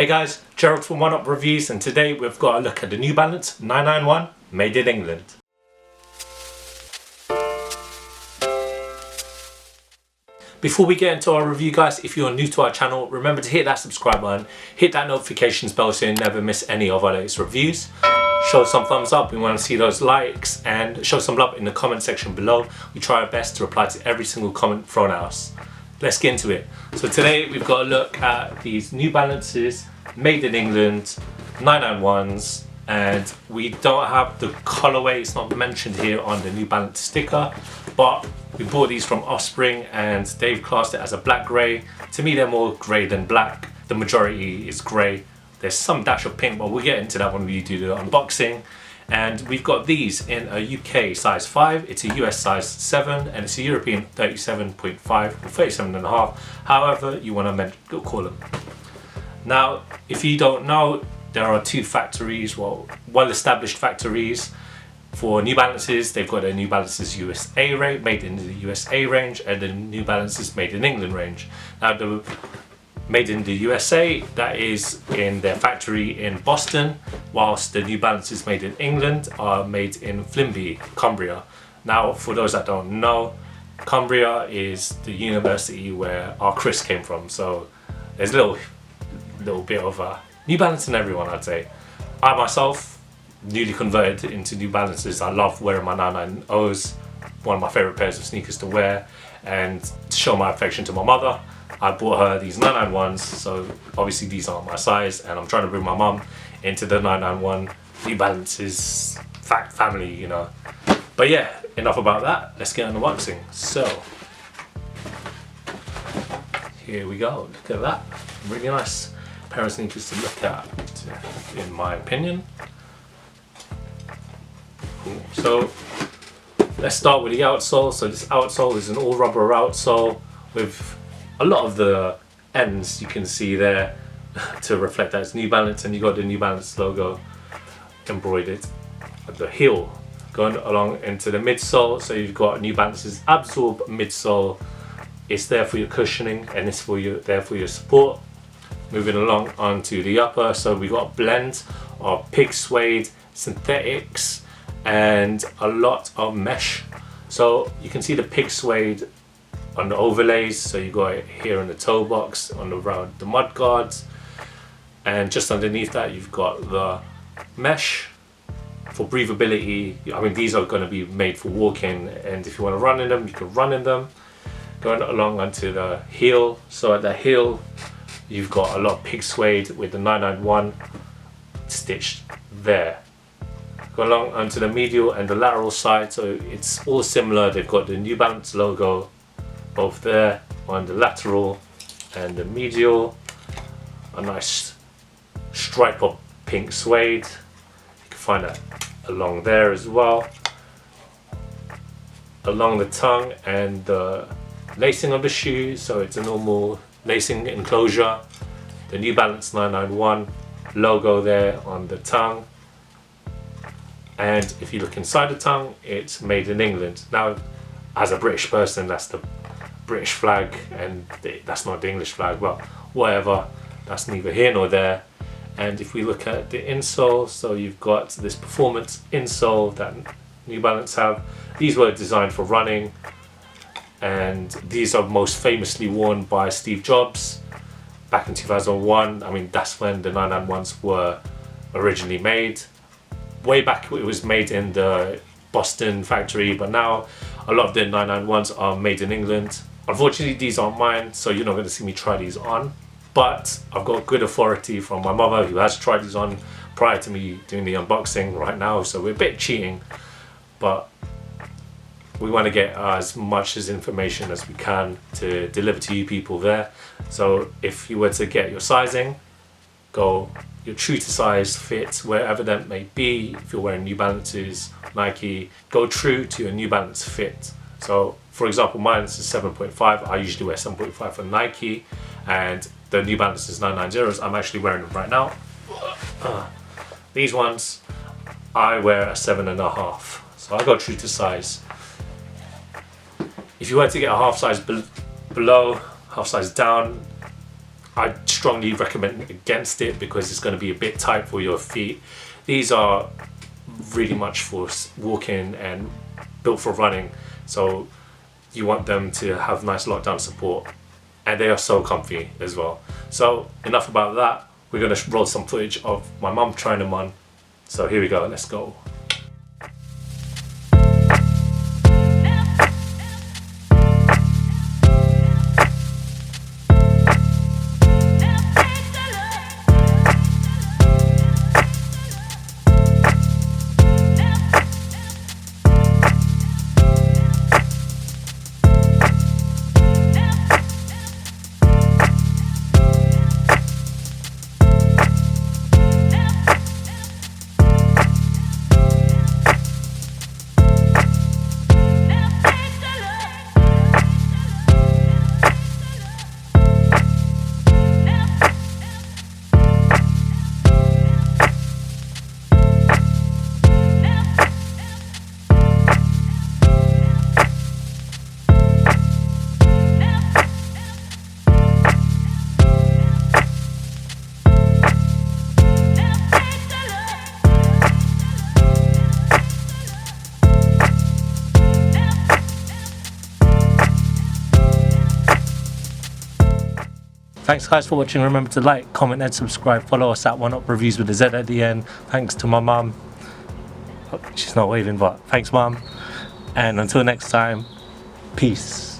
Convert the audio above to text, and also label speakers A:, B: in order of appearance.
A: Hey guys, Gerald from Oneupreviewz, and today we've got a look at the New Balance 991 made in England. Before we get into our review guys, if you're new to our channel, remember to hit that subscribe button, hit that notifications bell so you never miss any of our latest reviews. Show some thumbs up, we want to see those likes, and show some love in the comment section below. We try our best to reply to every single comment thrown at us. Let's get into it. So today we've got a look at these New Balances made in England 991s, and we don't have the colorway, it's not mentioned here on the New Balance sticker, but we bought these from Offspring and they've classed it as a black grey. To me they're more grey than black, the majority is grey. There's some dash of pink, but we'll get into that when we do the unboxing. And we've got these in a UK size 5, it's a US size 7, and it's a European 37.5 or 37.5, however you want to call them. Now, if you don't know, there are two factories, well-established factories for New Balances. They've got a New Balances USA range, made in the USA range, and the New Balances made in England range. Now, the made in the USA, that is in their factory in Boston, whilst the New Balances made in England are made in Flimby, Cumbria. Now, for those that don't know, Cumbria is the university where our Chris came from, so there's a little bit of New Balance in everyone, I'd say. I myself, newly converted into New Balances, I love wearing my 990s, one of my favourite pairs of sneakers to wear, and to show my affection to my mother, I bought her these 991s, so obviously these aren't my size, and I'm trying to bring my mum into the 991 New Balances family, you know. But yeah, enough about that, let's get on the unboxing. So, here we go, look at that, really nice pair of sneakers to look at, in my opinion. Cool. So, let's start with the outsole. So this outsole is an all rubber outsole with a lot of the ends you can see there to reflect that it's New Balance, and you got the New Balance logo embroidered at the heel. Going along into the midsole, so you've got New Balance's Absorb midsole. It's there for your cushioning and it's there for your support. Moving along onto the upper, so we've got a blend of pig suede, synthetics, and a lot of mesh. So you can see the pig suede on the overlays, so you got it here in the toe box, around the mud guards, and just underneath that you've got the mesh for breathability. I mean, these are going to be made for walking, and if you want to run in them, you can run in them. Going along onto the heel, so at the heel you've got a lot of pig suede with the 991 stitched there. Go along onto the medial and the lateral side, so it's all similar. They've got the New Balance logo both there on the lateral and the medial. A nice stripe of pink suede, you can find that along there as well. Along the tongue and the lacing of the shoe, so it's a normal lacing enclosure. The New Balance 991 logo there on the tongue, and if you look inside the tongue, it's made in England. Now, as a British person, that's the British flag and that's not the English flag, but whatever, that's neither here nor there. And if we look at the insole, so you've got this performance insole that New Balance have. These were designed for running, and these are most famously worn by Steve Jobs back in 2001. I mean, that's when the 991s were originally made. Way back it was made in the Boston factory, but now a lot of the 991s are made in England. Unfortunately, these aren't mine, so you're not going to see me try these on, but I've got good authority from my mother who has tried these on prior to me doing the unboxing right now, so we're a bit cheating, but we want to get as much information as we can to deliver to you people there. So if you were to get your sizing, go your true to size fit, wherever that may be. If you're wearing New Balances, Nike, go true to your New Balance fit. So for example, mine is 7.5, I usually wear 7.5 for Nike, and the New Balances 990s, I'm actually wearing them right now. These ones, I wear a 7.5, so I go true to size. If you were to get a half size below, half size down, I strongly recommend against it because it's going to be a bit tight for your feet. These are really much for walking and built for running, so you want them to have nice lockdown support, and they are so comfy as well. So enough about that. We're going to roll some footage of my mum trying them on. So here we go, let's go. Thanks guys for watching. Remember to like, comment and subscribe. Follow us at Oneupreviewz with a Z at the end. Thanks to my mum. She's not waving, but thanks mum. And until next time, peace.